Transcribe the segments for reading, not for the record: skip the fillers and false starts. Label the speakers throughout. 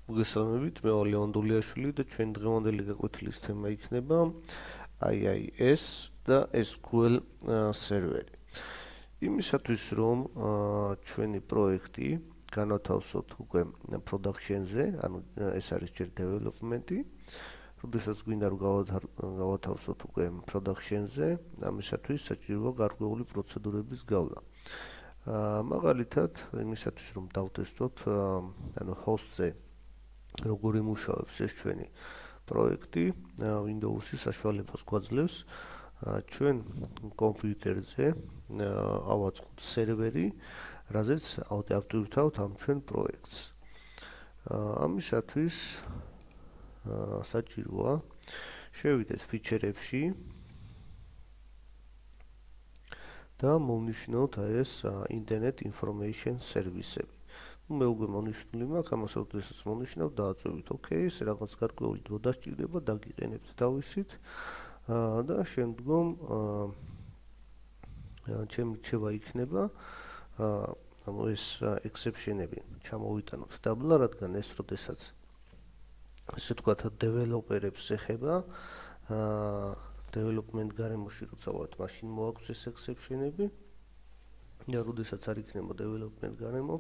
Speaker 1: მოგესალმებით, მე ვარ ლევან დულიაშვილი და ჩვენ დღევანდელი გაკვეთილის თემა იქნება IIS და SQL სერვერი. იმისათვის რომ ჩვენი პროექტი განათავსოთ უკვე production-ზე, ანუ ეს არის ჯერ development-ი, როდესაც გვინდა რომ გავათავსოთ უკვე production-ზე, ამისათვის საჭიროა გარკვეული პროცედურების გავლა. მაგალითად, იმისათვის რომ დავტესტოთ, ანუ host-ზე როგორ იმუშავებს ეს ჩვენი პროექტი, Windows-ის საშუალებას გვაძლევს ჩვენ კომპიუტერზე ავაწყოთ სერვერი, რაზეც ავტივირთავთ ამ ჩვენ პროექტს. ამისათვის საჭიროა შევიდეთ ფიჩერებში და მოვნიშნოთ ეს Internet Information Service-ები. მე უკვე მონიშნული მაქვს, ამას როდესაც მონიშნავ, დააწევით OK, ეს რაღაც გარკვეული დრო დასჭირდება, დაგიყენებთ თავისით და შემდგომ ჩემი რჩევა იქნება ანუ ეს exception-ები ჩამოვიტანოთ დაბლა, რადგან ეს როდესაც ესე ვთქვათ დეველოპერებს ეხება development გარემოში როცა ვართ, მაშინ მოაქვს ეს exception-ები და როდესაც არ იქნება development გარემო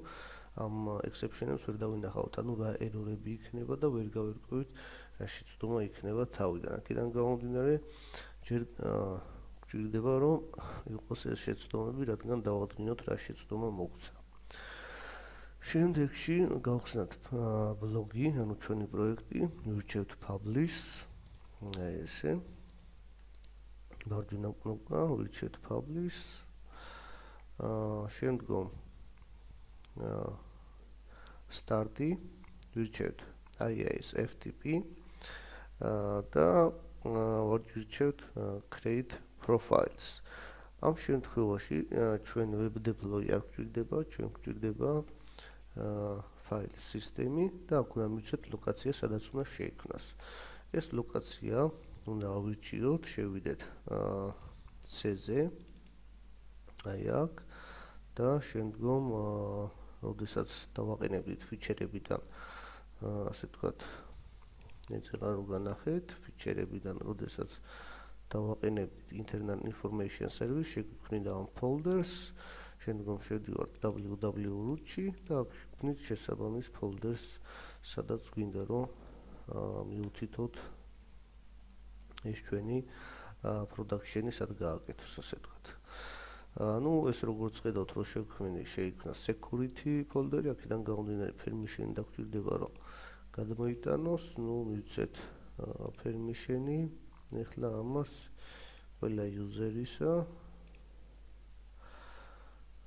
Speaker 1: ამ exception-ებს ვერ დავინახავთ, ანუ რა error-ები იქნება და ვერ გავერკვევით რა შეცდომა იქნება თავიდან. აქედან გამომდინარე, ჯერ გვჭირდება რომ იყოს ეს შეცდომები, რადგან დავადგინოთ რა შეცდომა მოგცა. შემდეგში გავხსნათ ბლოგი, ანუ ჩვენი პროექტი, ვირჩევთ publish, ესე. მარჯვენა კნოპკა, ვირჩევთ publish. შემდგომ start-ი, ვირჩევთ IIS FTP და ვირჩევთ create profiles. ამ შემთხვევაში ჩვენ web deploy არ გვჭირდება, ჩვენ გვჭირდება file system-ი და აქ უნდა მივცეთ ლოკაცია, სადაც უნდა შეიქმნას. ეს ლოკაცია უნდა ავირჩიოთ, შევიდეთ C-ზე, აი აქ და შემდგომ როდესაც დავაყენებთ ფიჩერებიდან, ასე ვთქვათ, ეცელა რომ განახეთ ფიჩერებიდან, როდესაც დავაყენებთ Internet Information Service, შეგვიქმნიდა ამ folders, შემდგომ შევდივართ www-ში და აქ ვქნით შესაბამის folders, სადაც გვინდა რომ მივუთითოთ ეს ჩვენი production-ი სად გააკეთოს, ასე ვთქვათ. ну ეს როგორც ხედავთ რომ შეიქმნა security folder-ი, აქედან გამომდინარე permission-ი დაგვჭირდება რომ გადმოიტანოს, ну მივცეთ permission-ი, ეხლა ამას ყველა user-ისა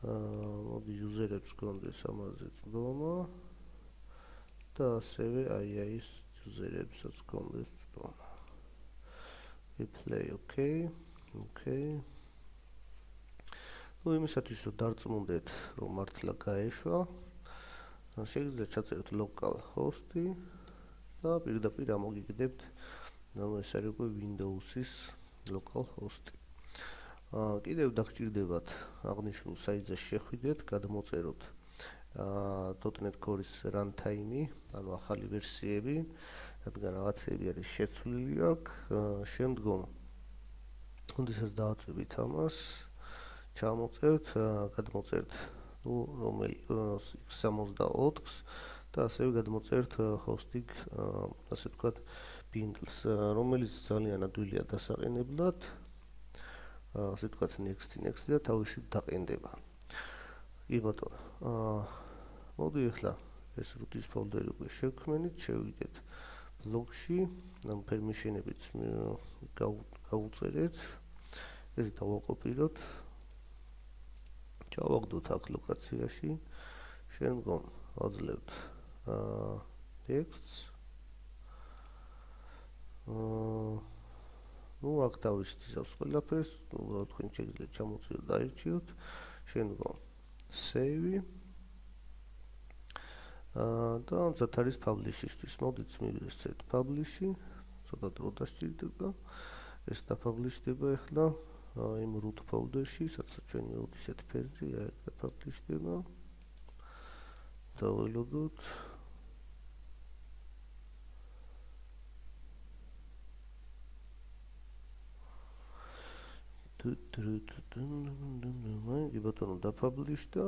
Speaker 1: მოდი user-ებს გქონდეს ამაზე ცდომა და ასევე IIS user-ებსაც გქონდეს ცდომა. replay OK. ну იმისათვის რომ დარწმუნდეთ რომ მართლა გაეშვა, შეგიძლიათ ჩაწეროთ local host-ი და პირდაპირ ამოგიგდებთ, ანუ ეს არის უკვე Windows-ის local host-ი. კიდევ დაგჭირდებათ აღნიშნულ საიტზე შეხვიდეთ, გადმოწეროთ .NET Core-ის runtime-ი, ანუ ახალი ვერსიები, რადგან რაღაცები არის შეცვლილი აქ, შემდგომ როდესაც დავაწევით ამას, ჩამოწერთ, გადმოწერთ, ну, რომელი x64-ს და ასევე გადმოწერთ hosting, ასე ვთქვათ, bindles, რომელიც ძალიან ადვილია დასაყენებლად, ასე ვთქვათ, next და თავისით დაყენდება. კი ბატონო, მოდი ახლა ეს root-ის folder-ი უკვე შევქმნით, შევიდეთ blog-ში, ამ permission-ებიც გავუწერეთ, ესე დავაკოპიროთ, ჩავაგდოთ აქ ლოკაციაში, შემდგომ ვაძლევთ text, ну აქ თავისით იზავს ყველაფერს, უბრალოდ თქვენ შეგიძლიათ ჩამოწიოთ და აირჩიოთ, შემდგომ save და ამათ არის publish-ისთვის, მოდით მივიღეთ publish-ი, ცოტა დრო დასჭირდება, ეს დაფაბლიშდება ახლა იმ root folder-ში, სადაც ჩვენ მივუთითეთ ფერზე, აი დაფაბლიშდება. დაველოდოთ. კი ბატონო დაფაბლიშ და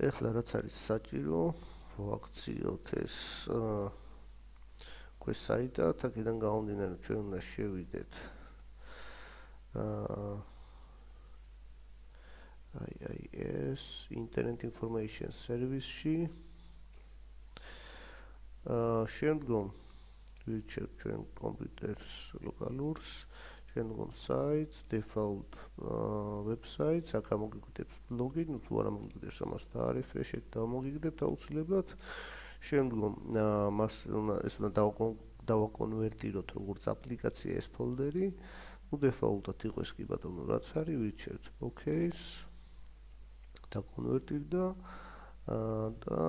Speaker 1: ეხლა რაც არის საჭირო ვაქციოთ ეს გვეს საიტად აქედან გამომდინარე ჩვენ უნდა შევიდეთ IIS Internet Information Service-ში შემდგომ ვირჩევთ ჩვენ კომპიუტერს ლოკალურს შემდგომ sites default websites აქ ამოგიგვიდებს login თუ არ ამოგიგვიდებს ამას დაარეფრეშეთ და ამოგიგვიდებთ აუცილებლად შემდგომ მას ეს უნდა დავაკონვერტიროთ როგორც აპლიკაცია ეს ფოლდერი ну default-ად იყოს კი ბატონო რაც არის ვირჩევთ OK-ს დაკონვერტირდა და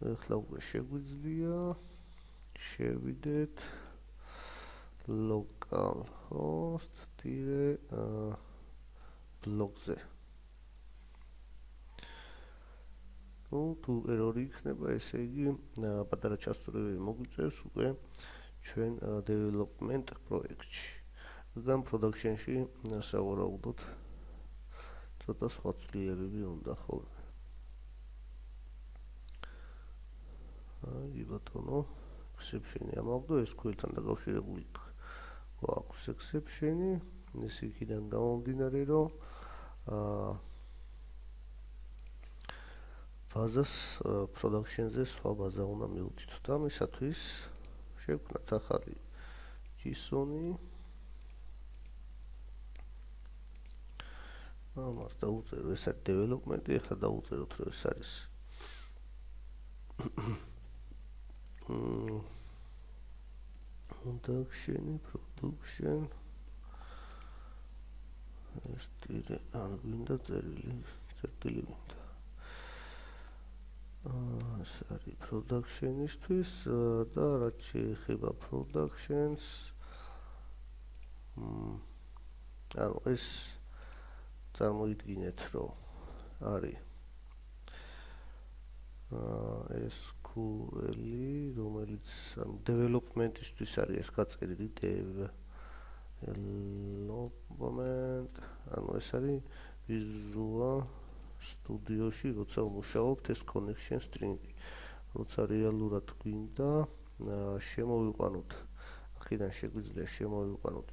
Speaker 1: ეხლა უკვე შეგვიძლია შევიდეთ localhost-blog-ზე ну თუ ერორი იქნება ესე იგი პატარა ჩასწორებები მოგვიწევს უკვე ჩვენ development პროექტში და production-ში სავარაუდოდ ცოტა სხვა ცვლილებები უნდა ხოლმე აი ბატონო exception-ი ამავდრო SQL-თან დაკავშირებული გვაქვს exception-ი ეს იქიდან გამომდინარე რომ ბაზას production-ზე სხვა ბაზა უნდა მივდით და ამისათვის შევქმნათ ახალი JSON-ი ამას დავუწერო ეს არის development-ი ეხლა დავუწეროთ რომ ეს არის production ეს ტირე არ გვინდა წერტილი გვინდა ეს არის production-ისთვის და რაც შეეხება productions ანუ ეს წარმოიდგინეთ რომ არის SQL-ი რომელიც development-ისთვის არის ეს გაწერილი development ანუ ეს არის Visual Studio-ში როცა ვმუშაობთ ეს connection string-ი როცა რეალურად გვინდა შემოვიყვანოთ აქედან შეგვიძლია შემოვიყვანოთ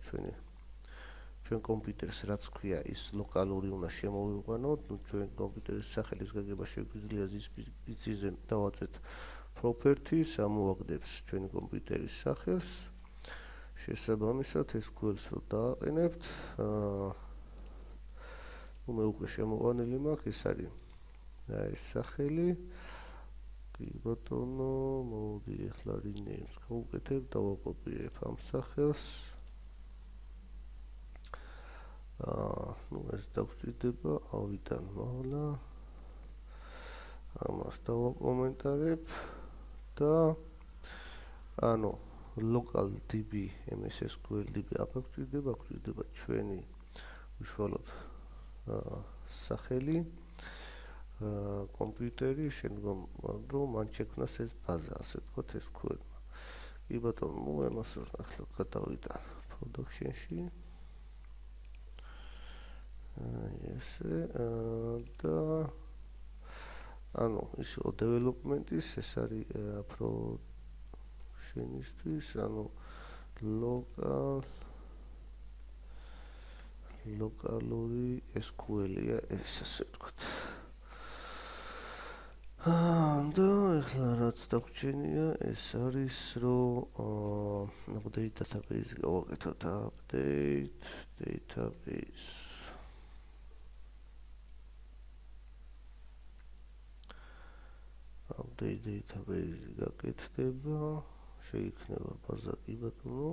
Speaker 1: ჩვენ კომპიუტერს რაც ქვია ის ლოკალური უნდა შემოვიყვანოთ ნუ ჩვენ კომპიუტერის სახელის გაგება შეგვიძლია ზისპიციზე დავაწვეთ properties ამოვაგდებს ჩვენი კომპიუტერის სახელს შესაბამისად SQL-ს რო დააყენებთ მე უკვე შემოვანილი მაქვს ეს არის ეს სახელი კი ბატონო მოდი ახლა rename-ს გავუკეთებ დავაკოპიებ ამ სახელს ну ეს დაგვჭირდება ავიდან მოვლა ამას დავაკომენტარებ და ანუ local db ms sql db აფაგვჭირდება გვჭირდება ჩვენი უშუალოდ სახელი კომპიუტერი შემდგომ რომ მან შექმნას ეს ბაზა ასე ვთქვათ SQL კი ბატონო ამას ახლა გადავიდა production-ში ესე და ანუ ის development-ის ეს არის production-ისთვის ანუ ლოკალური SQL-ია ეს ასე ვთქვათ და ახლა რაც დაგვრჩენია ეს არის რომ update database გავაკეთოთ update database update database გაკეთდება შეიქმნება ბაზა კი ბატონო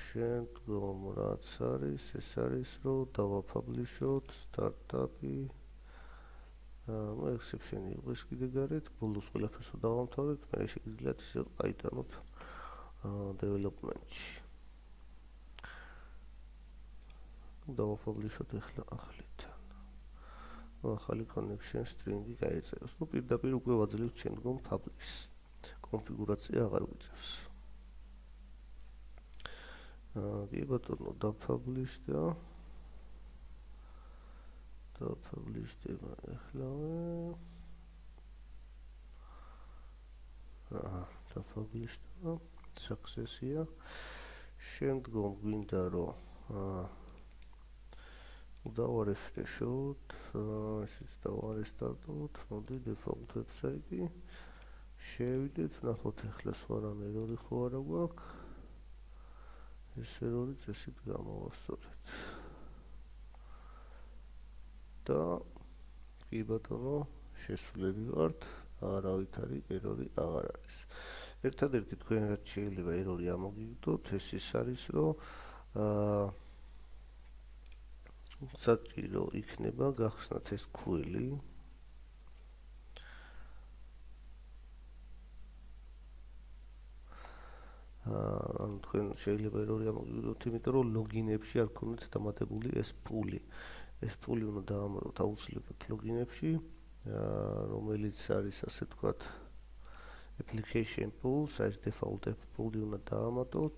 Speaker 1: შემდგომ რაც არის ეს არის რომ დავაფაბლიშოთ სტარტაპი exception-ი იყოს კიდე გარეთ ბოლოს ყველაფერს დავამთავრებთ მე შეგიძლიათ ისე აიტანოთ development-ში დავაფაბლიშოთ ახლა ახლიდან ახალი connection string-ი გაიწეროს. ნუ პირდაპირ უკვე ვაძლევთ შემდგომ publish-ს. კონფიგურაცია აღარ გვიწევს. კი ბატონო, დაფაბლიშდა. დაფაბლიშდება ეხლავე. დაფაბლიშდა. success-ია. შემდგომ გვინდა რომ დავარეფრეშოთ, ისიც დავარესტარტოთ, მოდი default website-ი. შევიდეთ, ნახოთ ეხლა სხვა რამე ერორი ხო არა გვაქვს. ეს ერორი წესით გამოვასწორეთ. და კი ბატონო, შესულები ვართ, არავითარი ერორი აღარ არის. ერთადერთი თქვენ რაც შეიძლება ერორი ამოგიგდოთ, ეს ის არის, რომ საჭირო იქნება გახსნათ ეს ქვილი. ანუ თქვენ შეიძლება ერორი ამოგიგდოთ, იმიტომ რომ ლოგინებში არ გქონდეთ დამატებული ეს პული. ეს პული უნდა დაამატოთ აუცილებლად ლოგინებში, რომელიც არის ასე ვთქვათ application pools, ეს default app pool-ი უნდა დაამატოთ.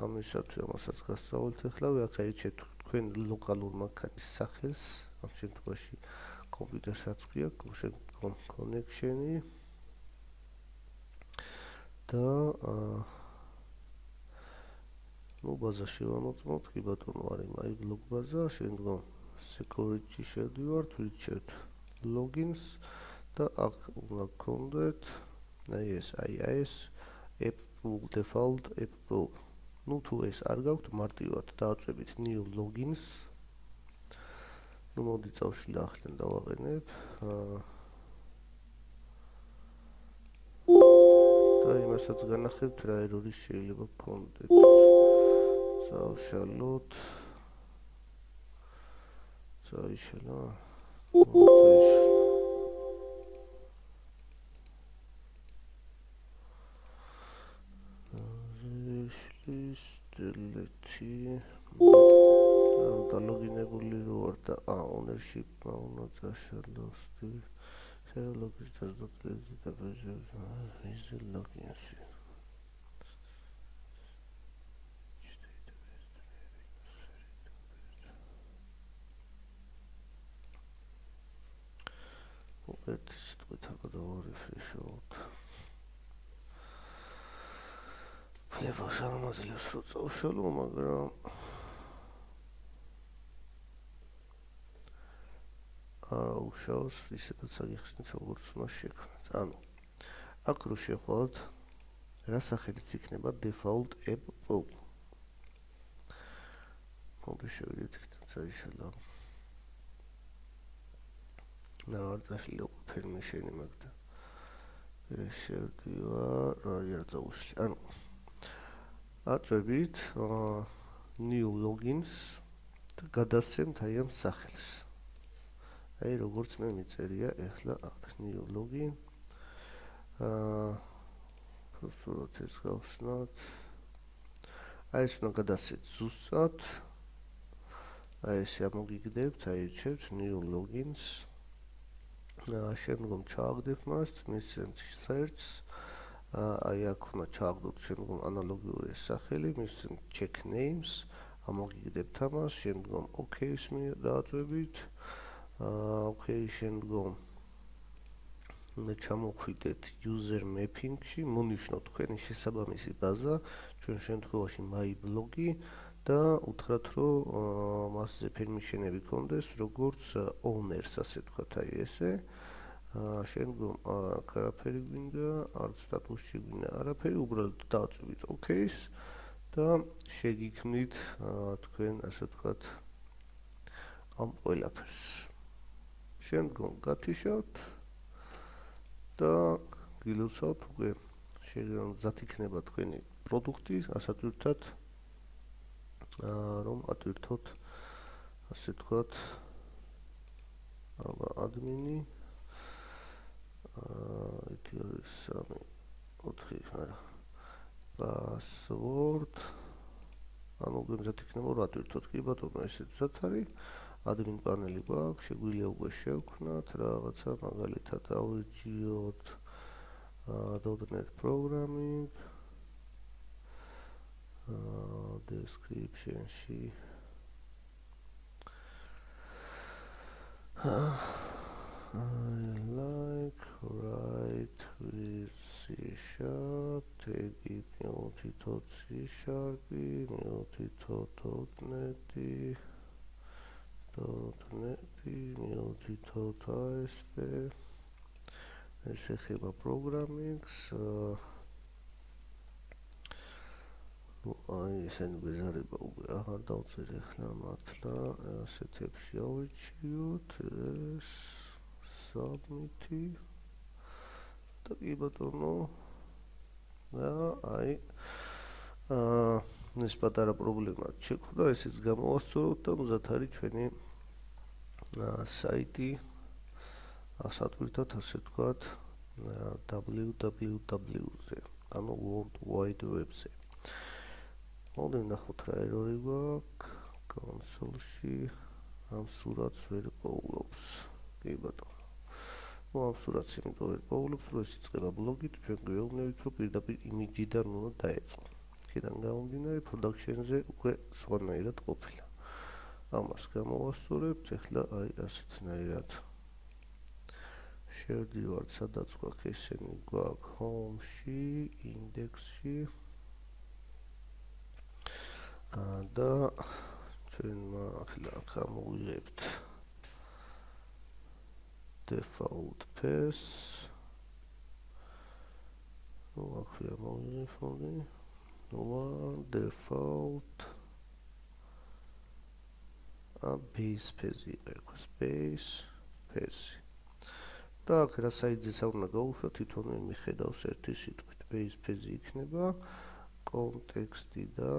Speaker 1: ამისათვის ამასაც გასწავლეთ ახლა, აქ აიჩეთ თქვენ ლოკალურ მანქანის სახელს, ამ შემთხვევაში კომპიუტერსაც გვია, connection-ი და ბაზა შევამოწმოთ, კი ბატონო, არის my blog ბაზა, შემდგომ security შევდივართ, ვირჩევთ logins და აქ უნდა გქონდეთ ეს app pool default app pool. ნუ თუ ეს არ გაქვთ, მარტივად დააწვევით new logins. ნუ მოდი წავშლი ახლენ დავაყენებ. და იმასაც განახებთ, რა ერორი შეიძლება გქონდეთ. წავშალოთ. წაიშალა. delete და ლოგინებული რო ვარ და ownership-მა უნდა წაშალოს. logins does not delete the version is the logins. Let's do it again. Refresh-ოთ. ფლევას არ მაძლევს რომ წავშალო, მაგრამ არა უშავს, ისედაც აგიხსნით როგორც უნდა შექმნათ. ანუ აქ რო შეხვალთ, რა სახელიც იქნება default app pool. მოდი შევიდეთ იქ წაიშალა. ნავარდაშლი permission-ი მაგდა. ეს შევდივარ, რა წავშლი. ანუ აწვევით new logins და გადასცემთ აი ამ სახელს. აი როგორც მე მიწერია ახლა აქ new login. პროცედურად ეს გავხსნათ. აი ეს უნდა გადასცეთ ზუსტად. აი ეს ამოგიგდებთ, აირჩევთ new logins. შემდგომ ჩააგდებ მას, მისცემთ search. აი აქ უნდა ჩააგდოთ შემდგომ ანალოგიური სახელი, მისცემთ check names, ამოგიგდებთ ამას, შემდგომ OK-ს დააწვევით. OK, შემდგომ უნდა ჩამოხვიდეთ user mapping-ში, მონიშნოთ თქვენი შესაბამისი ბაზა, ჩვენ შემთხვევაში my blog-ი და უთხრათ, რომ მასზე permission-ები გქონდეს, როგორც owner-ს, ასე ვთქვათ, აი ესე. შემდგომ არაფერი გვინდა, არც სტატუსში გვინდა არაფერი, უბრალოდ დააწვევით OK-ს და შეგიქმნით თქვენ, ასე ვთქვათ, ამ ყველაფერს. შემდგომ გათიშავთ და გილოცავთ უკვე მზად იქნება თქვენი პროდუქტი, ასატვირთად რომ ატვირთოთ, ასე ვთქვათ, ადმინი 1-2-3-4 არა password ანუ მზად იქნება რომ ატვირთოთ, კი ბატონო, ესეც მზად არის. admin paneli გვაქვს, შეგვიძლია უკვე შევქმნათ რაღაცა, მაგალითად ავირჩიოთ .NET programming, description-ში I like write with C#, take it .NET, .ASP. ეს ეხება პროგრამინგს. აი ესენი ბეზარება უკვე აღარ დავწერ ახლა მართლა ასეთებში ავიჩიოთ ეს submit-ი და კი ბატონო და აი ეს პატარა პრობლემა შექმნა, ესეც გამოვასწოროთ და მზად არის ჩვენი საიტი ასატვირთოთ, ასე ვთქვათ, www-ზე, ანუ World Wide Web-ზე. მოდით ნახოთ რა ერორი გვაქვს კონსოლში, ამ სურათს ვერ პოულობს. კი ბატონო. ამ სურათს იმიტომ ვერ პოულობს, რომ ეს იწყება ბლოგით, ჩვენ გვეუბნებით, რომ პირდაპირ იმიჯიდან უნდა დაეწყო. აქედან გამომდინარე, production-ზე უკვე სხვანაირად ყოფილა. ამას გამოვასწორებთ, ეხლა აი ასეთნაირად. შევდივართ, სადაც გვაქვს ესენი, გვაქვს home-ში, index-ში. და ჩვენ ახლა გამოვიღებთ default path. აქვეა მოვიღებდი. default base path იყოს base path. და აქ რა საიტზეც არ უნდა გავუშვათ, თვითონ მიხედავს ერთი სიტყვით base path იქნება კონტექსტი და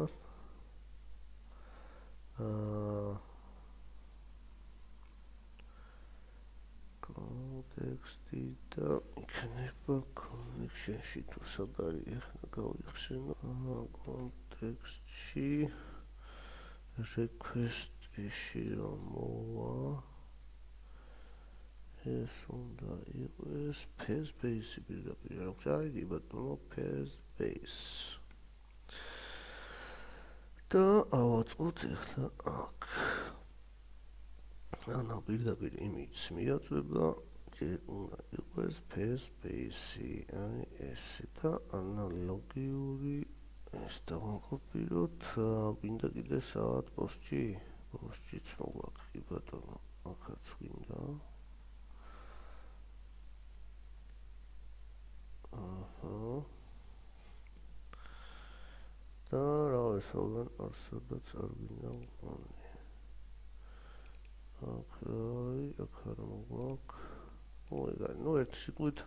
Speaker 1: კონტექსტი და იქნება connection-ში თუ სად არის ახლა გავიხსენო კონტექსტში request-ში რომ მოვა ეს უნდა იყოს path base-ი პირდაპირ არ აქვს აიგი ბატონო path base და ავაწყოთ ახლა აქ ანუ პირდაპირ იმიჯს მიაწვება ჯერ უნდა იყოს path base-ი აი ესე და ანალოგიური ეს დავაკოპიროთ გვინდა კიდე საათ პოსტშიც მოგვაქვს კი ბატონო აქაც გვინდა და რა ვესაუბრობ არსადაც არ გვინდა უყურე აქ არ მოგვაქვს ოღონდ ნუ ერთ სიტყვით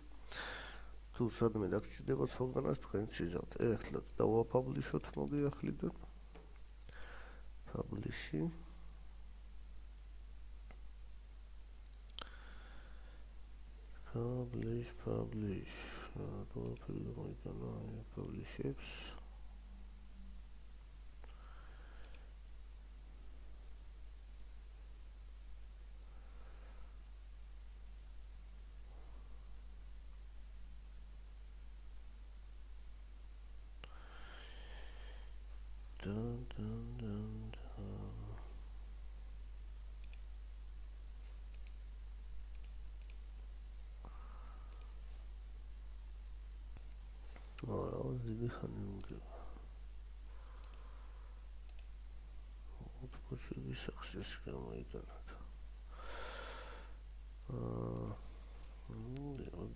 Speaker 1: თუ სადმე დაგჭირდება სხვაგანაც თქვენ ციზავთ ეხლა დავაპაბლიშოთ მოდიახლიდან publish-ი publish და მოიტანა publish-ებს დიდი ხანი უნდა უთქოსები success გამოიტანა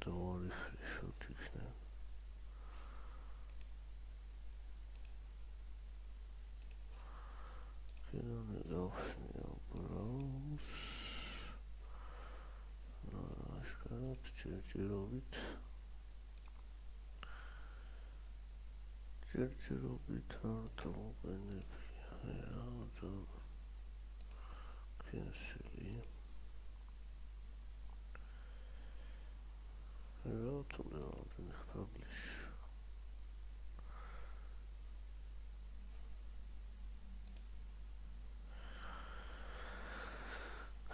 Speaker 1: და refresh-ოთ იქნება კენონი გავხსნია browse აშკარად ჭერჭერობით ჭერჭერობით არ დავუყენებია და cancel-ი რა თუნდაც publish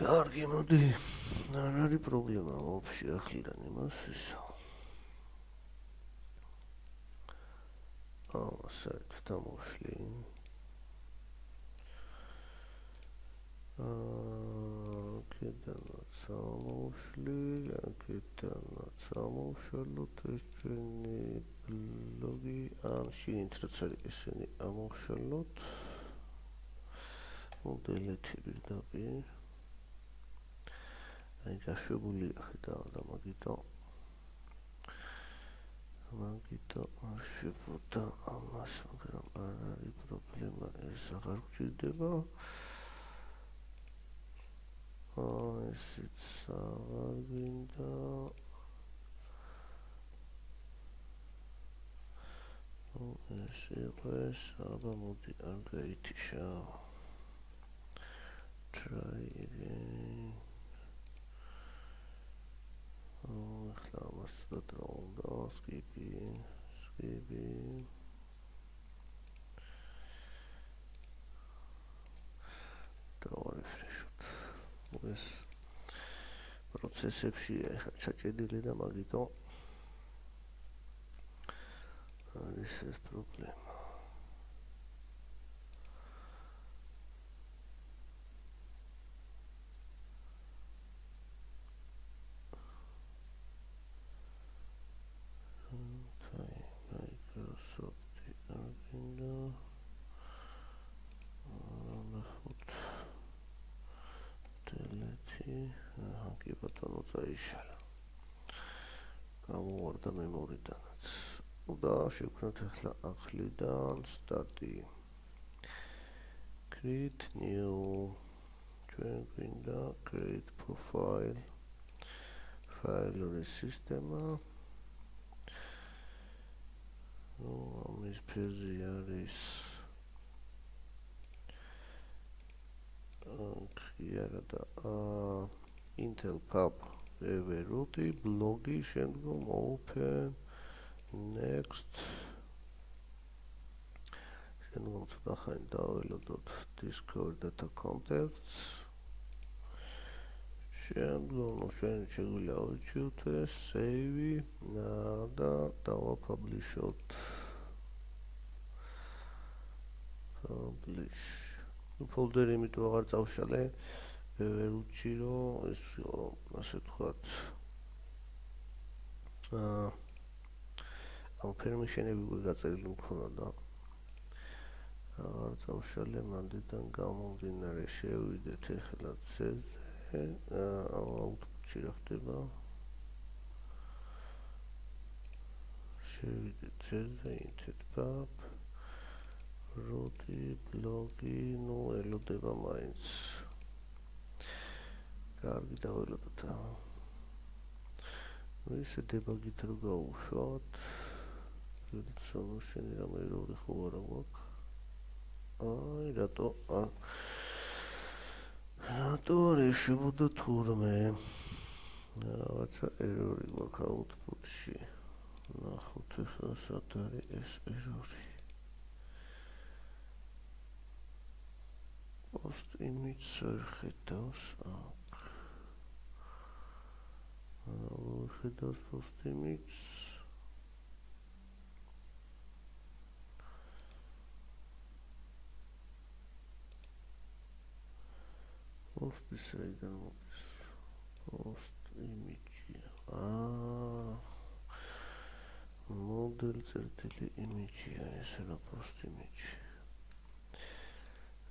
Speaker 1: კარგი მოდი არ არის პრობლემა ვაფშე ახლიდან იმას ისო საერთოდ ამოვშლი აქედანაც ამოვშლი აქედანაც ამოვშალოთ ეს ჩვენი ბლოგი შიგნით რაც არის ესენი ამოვშალოთ მოდელეთი პირდაპირ აი გაშვებულია ხედავ და მაგითო არ შეფუთა ამას მაგრამ არ არის პრობლემა ეს აღარ გვჭირდება ესეც აღარ გვინდა ეს იყოს აბა მოდი არ გაითიშა try again ახლა ამას დატრონდა skip დავარეფრეშოთ ეს პროცესებში ახლა ჩაჭედილი და მაგითო არის ეს პრობლემა კი ბატონო წაიშალა გამოვარდა მემორიდანაც და შევქნათ ახლა ახლიდან სტარტი create new ჩვენ გვინდა create profile file systema ამის ფერზე არის Intel pub root blogi შემდგომ open next შემდგომ ცოტა ხანი დაველოდოთ discover data contacts შემდგომ ჩვენ შეგვიძლია ავირჩიოთ save და დავაპაბლიშოთ publish folder იმიტომ აღარ წავშალე ვერ უჩი რომ ეს ასე ვთქვათ ამ permission-ები გაწერილი მქონდა და აღარ წავშალე მანდიდან გამომდინარე შევიდეთ ახლა C-ზე output-ში რა ხდება შევიდეთ C-ზე intet pub root blogi ნუ ელოდება მაინც კარგი დაველოდოთ ისე დებაგით რო გავუშვათ solution-ი რამე ერორი ხო არა გვაქვს აი რატო არ ეშვებოდა თურმე რაღაცა ერორი გვაქვს output-ში ნახოთ ახლა სად არის ეს ერორი post image ხედავს აქ ხედავს post image post საიდან მოდის post image model წერტილი image-ია ეს რა post image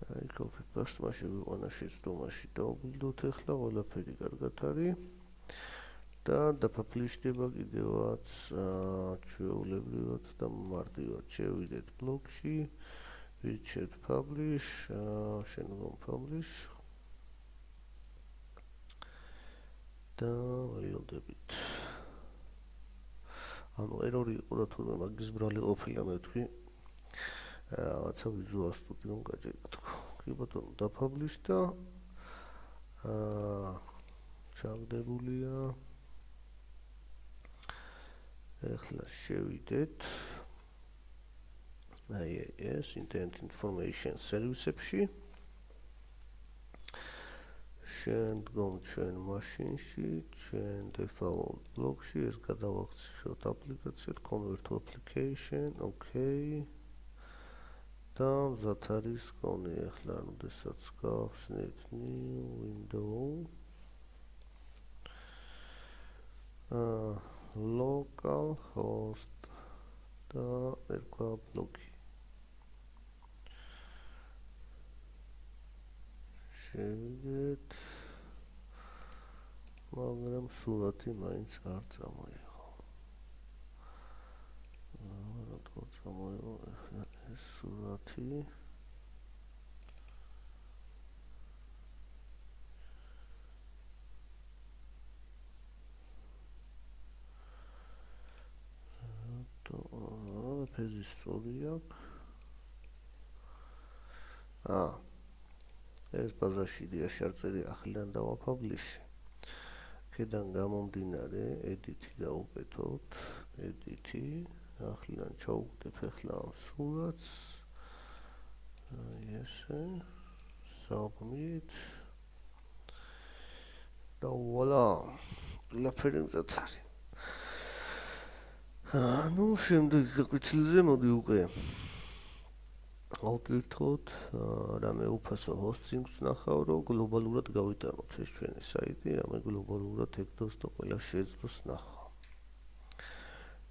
Speaker 1: აი copy paste მაშინ ვიყვანა შეცდომაში დავბილდოთ ახლა ყველაფერი კარგად არის და დაფაბლიშდება კიდევაც ჩვეულებრივად და მარტივად შევიდეთ ბლოგში ვირჩევთ publish შემდგომ publish და ველოდებით ანუ ერორი იყო და თურმე მაგის ბრალი ყოფილა მე ვთქვი რაღაცა Visual Studio-მ გაჭირდა თქო. კი ბატონო, დაფაბლიშდა. ჩაგდებულია. ახლა შევიდეთ. აი ეს Internet Information Service-ებში. შემდგომ ჩვენ მაშინში, ჩვენ default block-ში ეს გადავახციოთ აპლიკაციად convert to application, okay. და მზად არის კონი ახლა, როდესაც გავხსნით new window. Localhost და ერქვა ბლოკი. შევიდეთ, მაგრამ სურათი მაინც არ წამოიღო. რატო წამოიღო ეს სურათი? ფეზი სწორი აქვს. ეს ბაზაში იდეაში არ წერი ახლიდან დავაფაბლიში. აქედან გამომდინარე, edit-ი გავუკეთოთ, edit-ი, ახლიდან ჩავუგდებ ახლა ამ სურათს. ესე, submit. და voila, ყველაფერი მზად არის. ну, შემდეგი გაკვეთილზე მოდი უკვე ავკირთოთ, რამე უფასო hosting-ს ნახავ, რომ გლობალურად გავიტანოთ ეს ჩვენი საიტი, რამე გლობალურად ეკდოს და ყველა შეძლოს ნახვა.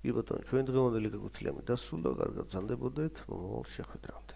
Speaker 1: კი ბატონო, ჩვენ დღევანდელი გაკვეთილი ამით დასრულდა, კარგად გრძანდებოდეთ, მომავალ შეხვედრამდე.